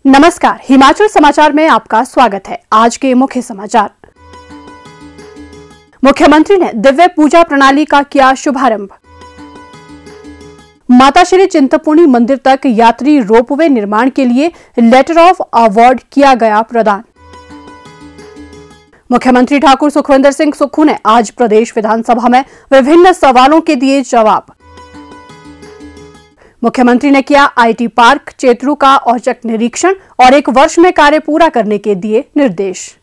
नमस्कार, हिमाचल समाचार में आपका स्वागत है। आज के मुख्य समाचार। मुख्यमंत्री ने दिव्य पूजा प्रणाली का किया शुभारंभ। माता श्री चिंतपूर्णी मंदिर तक यात्री रोपवे निर्माण के लिए लेटर ऑफ अवार्ड किया गया प्रदान। मुख्यमंत्री ठाकुर सुखविंदर सिंह सुक्खू ने आज प्रदेश विधानसभा में विभिन्न सवालों के दिए जवाब। मुख्यमंत्री ने किया आईटी पार्क चेतरू का औचक निरीक्षण और 1 वर्ष में कार्य पूरा करने के दिए निर्देश।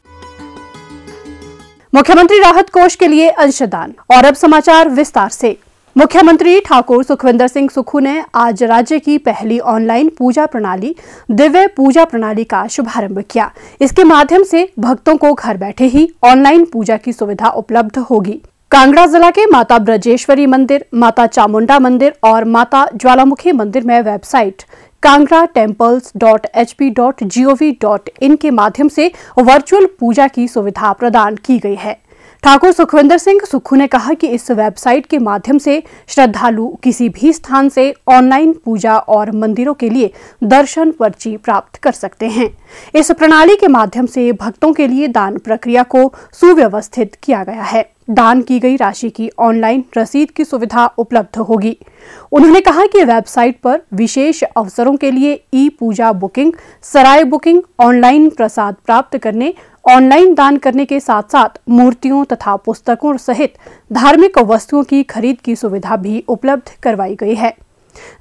मुख्यमंत्री राहत कोष के लिए अंशदान। और अब समाचार विस्तार से। मुख्यमंत्री ठाकुर सुखविंदर सिंह सुक्खू ने आज राज्य की पहली ऑनलाइन पूजा प्रणाली दिव्य पूजा प्रणाली का शुभारंभ किया। इसके माध्यम से भक्तों को घर बैठे ही ऑनलाइन पूजा की सुविधा उपलब्ध होगी। कांगड़ा जिला के माता ब्रजेश्वरी मंदिर, माता चामुंडा मंदिर और माता ज्वालामुखी मंदिर में वेबसाइट kangratamples.hp.gov.in के माध्यम से वर्चुअल पूजा की सुविधा प्रदान की गई है। ठाकुर सुखविंदर सिंह सुक्खू ने कहा कि इस वेबसाइट के माध्यम से श्रद्धालु किसी भी स्थान से ऑनलाइन पूजा और मंदिरों के लिए दर्शन पर्ची प्राप्त कर सकते हैं। इस प्रणाली के माध्यम से भक्तों के लिए दान प्रक्रिया को सुव्यवस्थित किया गया है। दान की गई राशि की ऑनलाइन रसीद की सुविधा उपलब्ध होगी। उन्होंने कहा कि वेबसाइट पर विशेष अवसरों के लिए ई पूजा बुकिंग, सराय बुकिंग, ऑनलाइन प्रसाद प्राप्त करने, ऑनलाइन दान करने के साथ साथ मूर्तियों तथा पुस्तकों सहित धार्मिक वस्तुओं की खरीद की सुविधा भी उपलब्ध करवाई गई है।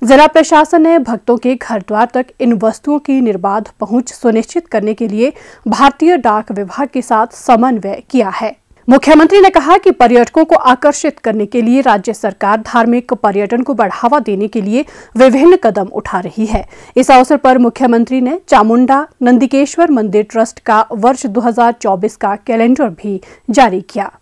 जिला प्रशासन ने भक्तों के घर द्वार तक इन वस्तुओं की निर्बाध पहुंच सुनिश्चित करने के लिए भारतीय डाक विभाग के साथ समन्वय किया है। मुख्यमंत्री ने कहा कि पर्यटकों को आकर्षित करने के लिए राज्य सरकार धार्मिक पर्यटन को बढ़ावा देने के लिए विभिन्न कदम उठा रही है। इस अवसर पर मुख्यमंत्री ने चामुंडा नंदिकेश्वर मंदिर ट्रस्ट का वर्ष 2024 का कैलेंडर भी जारी किया।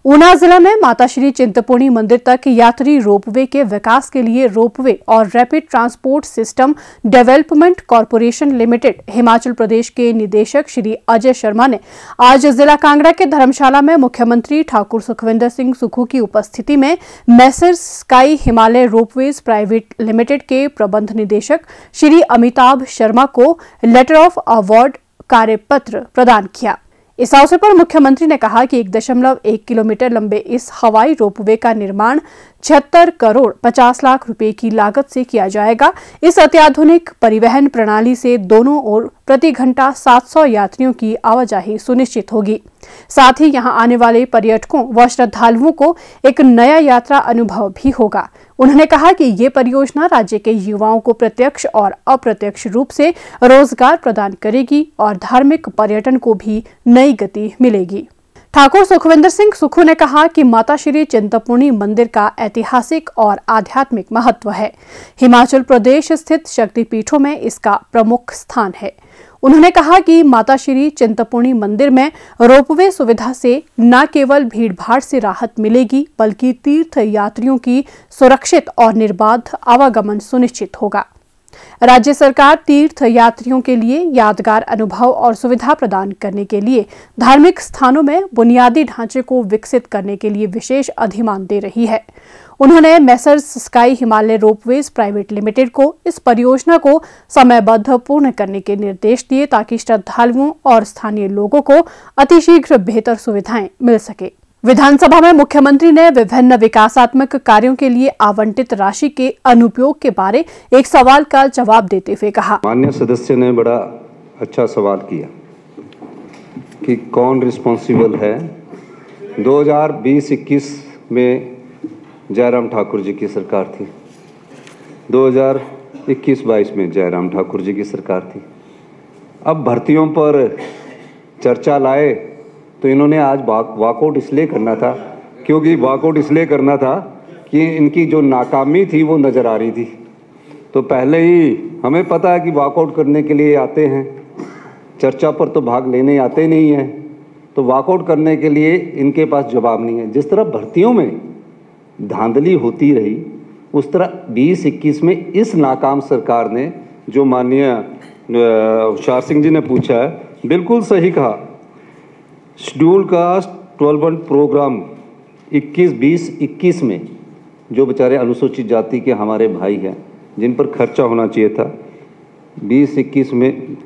ऊना जिला में माता श्री चिंतपूर्णी मंदिर तक यात्री रोपवे के विकास के लिए रोपवे और rapid transport system development corporation limited Himachal Pradesh के निदेशक श्री अजय शर्मा ने आज जिला कांगड़ा के धर्मशाला में मुख्यमंत्री ठाकुर सुखविंदर सिंह सुक्खू की उपस्थिति में messrs sky Himalaya ropeways private limited के प्रबंध निदेशक श्री अमिताभ शर्मा को लेटर ऑफ अवार्ड कार्यपत्र प्रदान किया। इस अवसर पर मुख्यमंत्री ने कहा कि 1.1 किलोमीटर लंबे इस हवाई रोपवे का निर्माण 76 करोड़ 50 लाख रुपए की लागत से किया जाएगा। इस अत्याधुनिक परिवहन प्रणाली से दोनों ओर प्रति घंटा 700 यात्रियों की आवाजाही सुनिश्चित होगी। साथ ही यहां आने वाले पर्यटकों व श्रद्धालुओं को एक नया यात्रा अनुभव भी होगा। उन्होंने कहा कि ये परियोजना राज्य के युवाओं को प्रत्यक्ष और अप्रत्यक्ष रूप से रोजगार प्रदान करेगी और धार्मिक पर्यटन को भी नई गति मिलेगी। ठाकुर सुखविंदर सिंह सुक्खू ने कहा कि माता श्री चिंतपूर्णी मंदिर का ऐतिहासिक और आध्यात्मिक महत्व है। हिमाचल प्रदेश स्थित शक्तिपीठों में इसका प्रमुख स्थान है। उन्होंने कहा कि माता श्री चिंतपूर्णी मंदिर में रोपवे सुविधा से न केवल भीड़भाड़ से राहत मिलेगी बल्कि तीर्थ यात्रियों की सुरक्षित और निर्बाध आवागमन सुनिश्चित होगा। राज्य सरकार तीर्थ यात्रियों के लिए यादगार अनुभव और सुविधा प्रदान करने के लिए धार्मिक स्थानों में बुनियादी ढांचे को विकसित करने के लिए विशेष अधिमान दे रही है। उन्होंने messrs sky Himalaya ropeways private limited को इस परियोजना को समयबद्ध पूर्ण करने के निर्देश दिए ताकि श्रद्धालुओं और स्थानीय लोगों को अतिशीघ्र बेहतर सुविधाएं मिल सके। विधानसभा में मुख्यमंत्री ने विभिन्न विकासात्मक कार्यों के लिए आवंटित राशि के अनुपयोग के बारे एक सवाल का जवाब देते हुए कहा। माननीय सदस्य ने बड़ा अच्छा सवाल किया कि कौन रिस्पॉन्सिबल है। 2020-21 में जयराम ठाकुर जी की सरकार थी, 2021-22 में जयराम ठाकुर जी की सरकार थी। अब भर्तियों पर चर्चा लाए तो इन्होंने आज वॉकआउट इसलिए करना था क्योंकि इनकी जो नाकामी थी वो नज़र आ रही थी। तो पहले ही हमें पता है कि वॉकआउट करने के लिए आते हैं, चर्चा पर तो भाग लेने आते नहीं हैं, तो वॉकआउट करने के लिए इनके पास जवाब नहीं है। जिस तरह भर्तियों में धांधली होती रही उस तरह 20-21 में इस नाकाम सरकार ने, जो माननीय हुशार सिंह जी ने पूछा है, बिल्कुल सही कहा। शेड्यूल कास्ट 12 प्रोग्राम 21-20-21 में जो बेचारे अनुसूचित जाति के हमारे भाई हैं जिन पर खर्चा होना चाहिए था, 20-21 में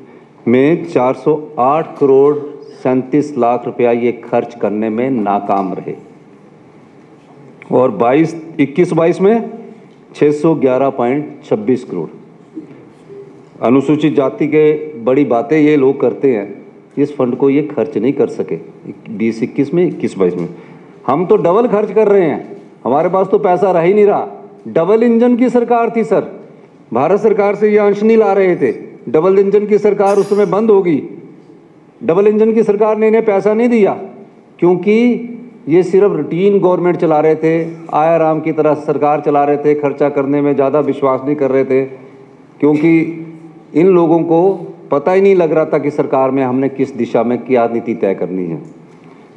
में 408 करोड़ 37 लाख रुपया ये खर्च करने में नाकाम रहे और 21-22 में 611.26 करोड़। अनुसूचित जाति के बड़ी बातें ये लोग करते हैं, इस फंड को ये खर्च नहीं कर सके 20-21 में, 21-22 में। हम तो डबल खर्च कर रहे हैं, हमारे पास तो पैसा रह ही नहीं रहा। डबल इंजन की सरकार थी सर, भारत सरकार से ये अंश नहीं ला रहे थे। डबल इंजन की सरकार उस समय बंद होगी। डबल इंजन की सरकार ने इन्हें पैसा नहीं दिया क्योंकि ये सिर्फ रूटीन गवर्नमेंट चला रहे थे, आया राम की तरह सरकार चला रहे थे, खर्चा करने में ज़्यादा विश्वास नहीं कर रहे थे क्योंकि इन लोगों को पता ही नहीं लग रहा था कि सरकार में हमने किस दिशा में क्या नीति तय करनी है।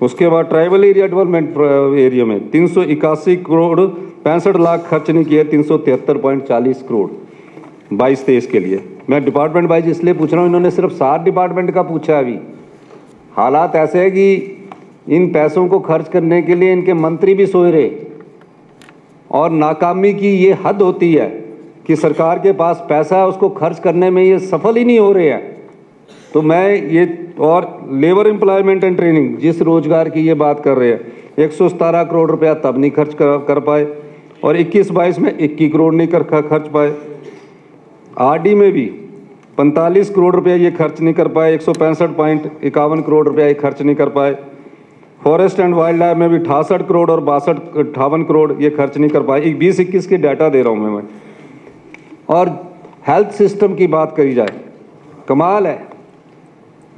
उसके बाद ट्राइबल एरिया डेवलपमेंट एरिया में 381 करोड़ 65 लाख खर्च नहीं किए, 373.40 करोड़ 22-23 के लिए। मैं डिपार्टमेंट वाइज इसलिए पूछ रहा हूँ, इन्होंने सिर्फ 7 डिपार्टमेंट का पूछा है। अभी हालात ऐसे है कि इन पैसों को खर्च करने के लिए इनके मंत्री भी सोए रहे और नाकामी की ये हद होती है कि सरकार के पास पैसा है, उसको खर्च करने में ये सफल ही नहीं हो रहे हैं। तो मैं ये और लेबर एम्प्लॉयमेंट एंड ट्रेनिंग, जिस रोजगार की ये बात कर रहे हैं, 117 करोड़ रुपया तब नहीं खर्च कर पाए और 21-22 में 21 करोड़ नहीं खर्च पाए। आरडी में भी 45 करोड़ रुपया ये खर्च नहीं कर पाए, 165.51 करोड़ रुपया ये खर्च नहीं कर पाए। फॉरेस्ट एंड वाइल्ड लाइफ में भी 68 करोड़ और 58 करोड़ ये खर्च नहीं कर पाए। 20-21 की डाटा दे रहा हूँ मैं। और हेल्थ सिस्टम की बात करी जाए, कमाल है,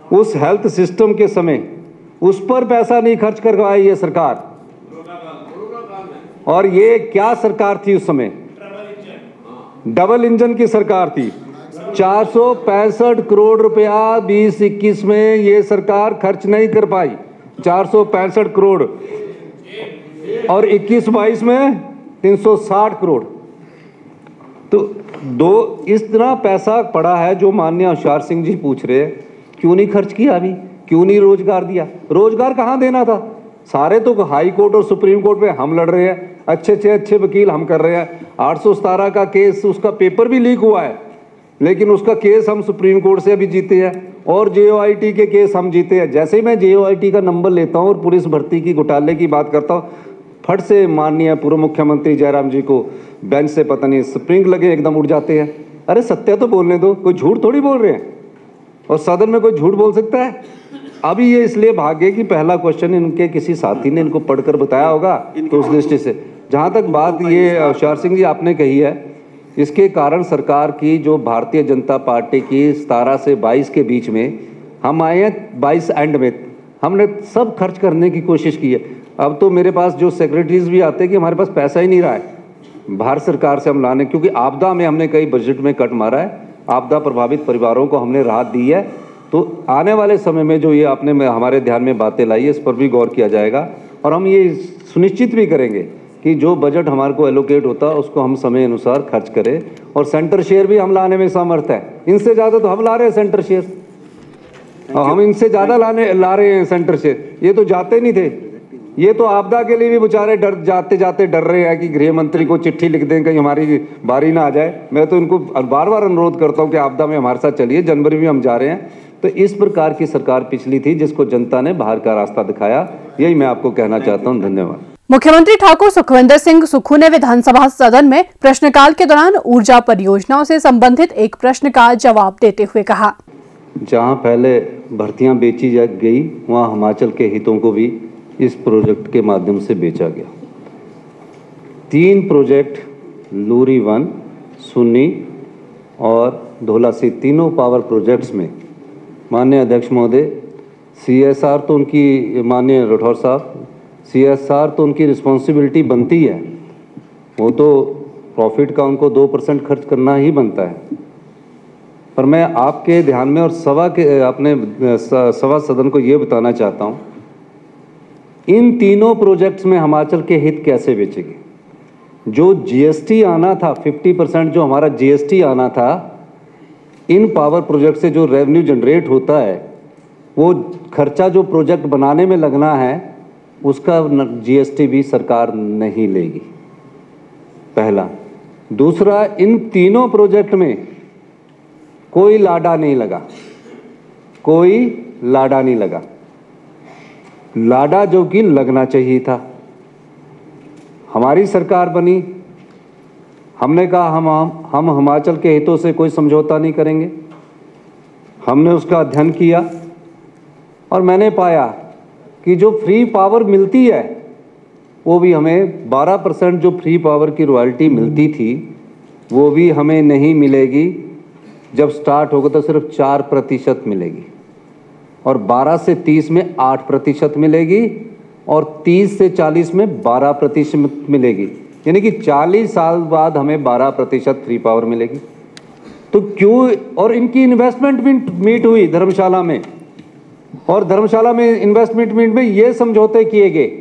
उस हेल्थ सिस्टम के समय उस पर पैसा नहीं खर्च कर पाई ये सरकार। और ये क्या सरकार थी उस समय? डबल इंजन की सरकार थी। 465 करोड़ रुपया 20-21 में ये सरकार खर्च नहीं कर पाई, 465 करोड़, और 21-22 में 360 करोड़। तो इतना पैसा पड़ा है जो माननीय होशियार सिंह जी पूछ रहे हैं, क्यों नहीं खर्च किया? अभी क्यों नहीं रोजगार दिया? रोजगार कहाँ देना था? सारे तो हाई कोर्ट और सुप्रीम कोर्ट में हम लड़ रहे हैं, अच्छे वकील हम कर रहे हैं। 817 का केस, उसका पेपर भी लीक हुआ है, लेकिन उसका केस हम सुप्रीम कोर्ट से अभी जीते हैं और JOIT के केस हम जीते हैं। जैसे ही मैं JOIT का नंबर लेता हूँ और पुलिस भर्ती की घोटाले की बात करता हूँ, फट से माननीय पूर्व मुख्यमंत्री जयराम जी को बेंच से पता नहीं स्प्रिंग लगे एकदम उड़ जाते हैं। अरे सत्य तो बोलने दो, कोई झूठ थोड़ी बोल रहे हैं और सदन में कोई झूठ बोल सकता है? अभी ये इसलिए भागे कि पहला क्वेश्चन इनके किसी साथी ने इनको पढ़कर बताया होगा, तो उस दृष्टि से। जहाँ तक बात ये होशियार सिंह जी आपने कही है, इसके कारण सरकार की जो भारतीय जनता पार्टी की 17 से 22 के बीच में हम आए हैं, 22 एंड में हमने सब खर्च करने की कोशिश की है। अब तो मेरे पास जो सेक्रेटरीज भी आते हैं कि हमारे पास पैसा ही नहीं रहा है भारत सरकार से हम लाने, क्योंकि आपदा में हमने कई बजट में कट मारा है, आपदा प्रभावित परिवारों को हमने राहत दी है। तो आने वाले समय में जो ये आपने हमारे ध्यान में बातें लाई है, इस पर भी गौर किया जाएगा और हम ये सुनिश्चित भी करेंगे कि जो बजट हमारे को एलोकेट होता है उसको हम समय अनुसार खर्च करें। और सेंटर शेयर भी हम लाने में समर्थ है, इनसे ज़्यादा तो हम ला रहे हैं सेंटर शेयर, और हम इनसे ज़्यादा ला रहे हैं सेंटर शेयर। ये तो जाते नहीं थे, ये तो आपदा के लिए भी बेचारे जाते डर रहे हैं कि गृह मंत्री को चिट्ठी लिख दें कहीं हमारी बारी ना आ जाए। मैं तो इनको बार बार अनुरोध करता हूं कि आपदा में हमारे साथ चलिए, जनवरी में हम जा रहे हैं। तो इस प्रकार की सरकार पिछली थी जिसको जनता ने बाहर का रास्ता दिखाया, यही मैं आपको कहना चाहता हूं। धन्यवाद। मुख्यमंत्री ठाकुर सुखविंदर सिंह सुक्खू ने विधानसभा सदन में प्रश्नकाल के दौरान ऊर्जा परियोजनाओं से संबंधित एक प्रश्न का जवाब देते हुए कहा, जहां पहले भर्तियां बेची गई वहां हिमाचल के हितों को भी इस प्रोजेक्ट के माध्यम से बेचा गया। 3 प्रोजेक्ट लूरी 1, सुन्नी और धौलासी, तीनों पावर प्रोजेक्ट्स में माननीय अध्यक्ष महोदय CSR तो उनकी, माननीय राठौर साहब, CSR तो उनकी रिस्पॉन्सिबिलिटी बनती है, वो तो प्रॉफिट का उनको 2% खर्च करना ही बनता है। पर मैं आपके ध्यान में और सभा सदन को ये बताना चाहता हूँ, इन तीनों प्रोजेक्ट्स में हिमाचल के हित कैसे बेचेंगे? जो GST आना था 50%, जो हमारा GST आना था, इन पावर प्रोजेक्ट से जो रेवेन्यू जनरेट होता है, वो खर्चा जो प्रोजेक्ट बनाने में लगना है उसका GST भी सरकार नहीं लेगी, पहला। दूसरा, इन तीनों प्रोजेक्ट में कोई लाडा नहीं लगा, कोई लाडा नहीं लगा, लाडा जो कि लगना चाहिए था। हमारी सरकार बनी, हमने कहा हम हिमाचल के हितों से कोई समझौता नहीं करेंगे। हमने उसका अध्ययन किया और मैंने पाया कि जो फ्री पावर मिलती है वो भी हमें 12% जो फ्री पावर की रॉयल्टी मिलती थी वो भी हमें नहीं मिलेगी। जब स्टार्ट होगा तो सिर्फ 4% मिलेगी और 12 से 30 में 8% मिलेगी और 30 से 40 में 12% मिलेगी, यानी कि 40 साल बाद हमें 12% फ्री पावर मिलेगी। तो क्यों, और इनकी इन्वेस्टमेंट मीट हुई धर्मशाला में, और धर्मशाला में इन्वेस्टमेंट मीट में ये समझौते किए गए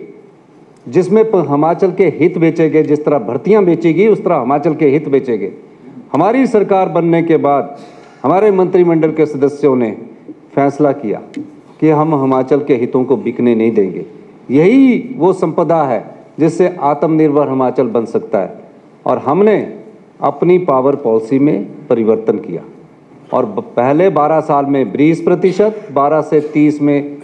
जिसमें हिमाचल के हित बेचे गए। जिस तरह भर्तियां बेची गई उस तरह हिमाचल के हित बेचे गए। हमारी सरकार बनने के बाद हमारे मंत्रिमंडल के सदस्यों ने फैसला किया कि हम हिमाचल के हितों को बिकने नहीं देंगे। यही वो संपदा है जिससे आत्मनिर्भर हिमाचल बन सकता है। और हमने अपनी पावर पॉलिसी में परिवर्तन किया और पहले 12 साल में 20%, 12 से 30 में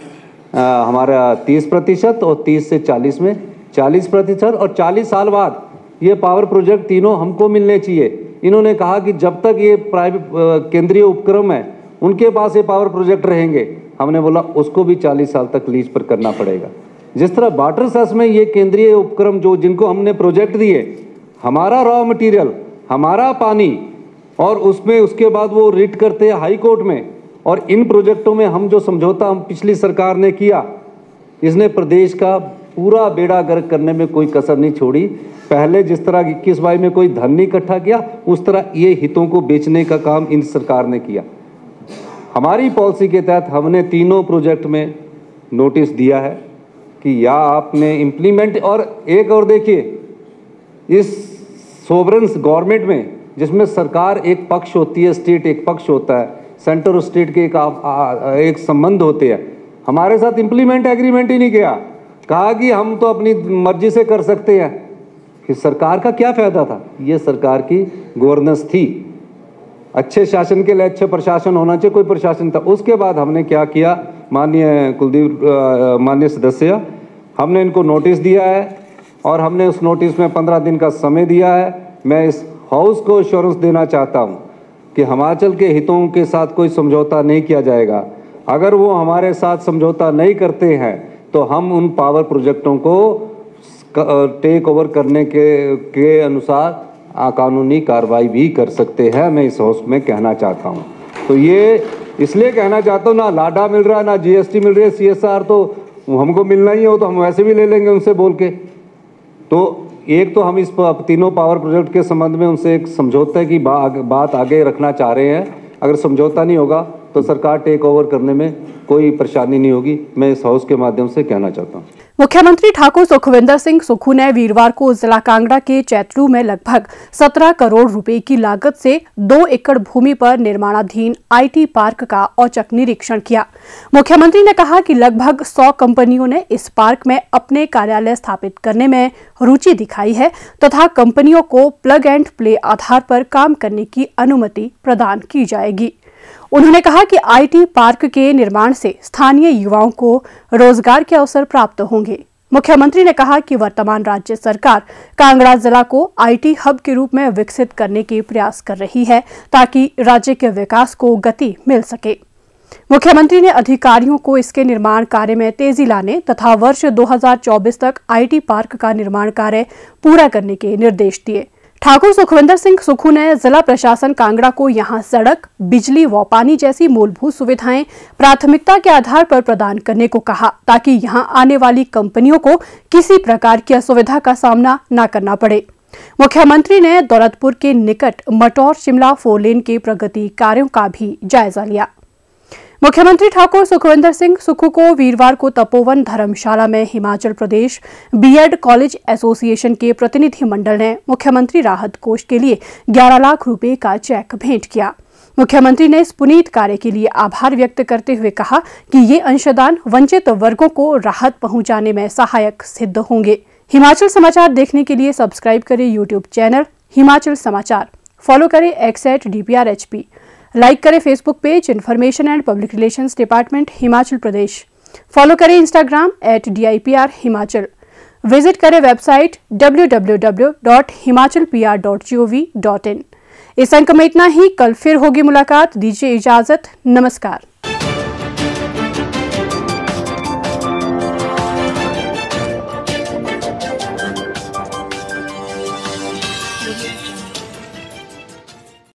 हमारा 30% और 30 से 40 में 40%, और 40 साल बाद ये पावर प्रोजेक्ट तीनों हमको मिलने चाहिए। इन्होंने कहा कि जब तक ये प्राइवेट केंद्रीय उपक्रम है उनके पास ये पावर प्रोजेक्ट रहेंगे। हमने बोला उसको भी 40 साल तक लीज पर करना पड़ेगा। जिस तरह वाटर सेस में ये केंद्रीय उपक्रम जो जिनको हमने प्रोजेक्ट दिए, हमारा रॉ मटेरियल, हमारा पानी, और उसमें उसके बाद वो रिट करते हैं हाई कोर्ट में, और इन प्रोजेक्टों में हम जो समझौता हम पिछली सरकार ने किया, इसने प्रदेश का पूरा बेड़ा गर्क करने में कोई कसर नहीं छोड़ी। पहले जिस तरह 21-22 में कोई धन नहीं इकट्ठा किया, उस तरह ये हितों को बेचने का काम इन सरकार ने किया। हमारी पॉलिसी के तहत हमने तीनों प्रोजेक्ट में नोटिस दिया है कि या आपने इम्प्लीमेंट, और एक और देखिए, इस सोवरेन गवर्नमेंट में जिसमें सरकार एक पक्ष होती है, स्टेट एक पक्ष होता है, सेंटर और स्टेट के एक संबंध होते हैं। हमारे साथ इम्प्लीमेंट एग्रीमेंट ही नहीं किया, कहा कि हम तो अपनी मर्जी से कर सकते हैं। कि सरकार का क्या फायदा था? ये सरकार की गवर्नेंस थी। अच्छे शासन के लिए अच्छे प्रशासन होना चाहिए, कोई प्रशासन था। उसके बाद हमने क्या किया, माननीय कुलदीप माननीय सदस्य, हमने इनको नोटिस दिया है और हमने उस नोटिस में 15 दिन का समय दिया है। मैं इस हाउस को एश्योरेंस देना चाहता हूं कि हिमाचल के हितों के साथ कोई समझौता नहीं किया जाएगा। अगर वो हमारे साथ समझौता नहीं करते हैं तो हम उन पावर प्रोजेक्टों को टेक ओवर करने के अनुसार कानूनी कार्रवाई भी कर सकते हैं। मैं इस हाउस में कहना चाहता हूं। तो ये इसलिए कहना चाहता हूं, ना लाडा मिल रहा है, ना जीएसटी मिल रही है, सीएसआर तो हमको मिलना ही हो तो हम वैसे भी ले लेंगे उनसे बोल के। तो एक तो हम इस तीनों पावर प्रोजेक्ट के संबंध में उनसे एक समझौते की बात आगे रखना चाह रहे हैं। अगर समझौता नहीं होगा तो सरकार टेक ओवर करने में कोई परेशानी नहीं होगी। मैं इस हाउस के माध्यम से कहना चाहता हूँ। मुख्यमंत्री ठाकुर सुखविंदर सिंह सुक्खू ने वीरवार को जिला कांगड़ा के चैतलू में लगभग 17 करोड़ रुपए की लागत से 2 एकड़ भूमि पर निर्माणाधीन आईटी पार्क का औचक निरीक्षण किया। मुख्यमंत्री ने कहा कि लगभग 100 कंपनियों ने इस पार्क में अपने कार्यालय स्थापित करने में रुचि दिखाई है तथा कंपनियों को प्लग एंड प्ले आधार पर काम करने की अनुमति प्रदान की जाएगी। उन्होंने कहा कि आईटी पार्क के निर्माण से स्थानीय युवाओं को रोजगार के अवसर प्राप्त होंगे। मुख्यमंत्री ने कहा कि वर्तमान राज्य सरकार कांगड़ा जिला को आईटी हब के रूप में विकसित करने के प्रयास कर रही है ताकि राज्य के विकास को गति मिल सके। मुख्यमंत्री ने अधिकारियों को इसके निर्माण कार्य में तेजी लाने तथा वर्ष 2024 तक आईटी पार्क का निर्माण कार्य पूरा करने के निर्देश दिए। ठाकुर सुखविंदर सिंह सुक्खू ने जिला प्रशासन कांगड़ा को यहां सड़क, बिजली व पानी जैसी मूलभूत सुविधाएं प्राथमिकता के आधार पर प्रदान करने को कहा ताकि यहां आने वाली कंपनियों को किसी प्रकार की असुविधा का सामना न करना पड़े। मुख्यमंत्री ने दौलतपुर के निकट मटौर शिमला 4 लेन के प्रगति कार्यों का भी जायजा लिया। मुख्यमंत्री ठाकुर सुखविंदर सिंह सुक्खू को वीरवार को तपोवन धर्मशाला में Himachal Pradesh BEd college association के प्रतिनिधि मंडल ने मुख्यमंत्री राहत कोष के लिए 11 लाख रुपए का चेक भेंट किया। मुख्यमंत्री ने इस पुनीत कार्य के लिए आभार व्यक्त करते हुए कहा कि ये अंशदान वंचित वर्गों को राहत पहुंचाने में सहायक सिद्ध होंगे। हिमाचल समाचार देखने के लिए सब्सक्राइब करें यूट्यूब चैनल हिमाचल समाचार, फॉलो करें @DPRHP। लाइक करें Facebook page information and public relations department Himachal Pradesh. Follow करें इंस्टाग्राम @DIPR हिमाचल। विजिट करें वेबसाइट www.himachalpr.gov.in। इस अंक में इतना ही। कल फिर होगी मुलाकात। दीजिए इजाजत। नमस्कार।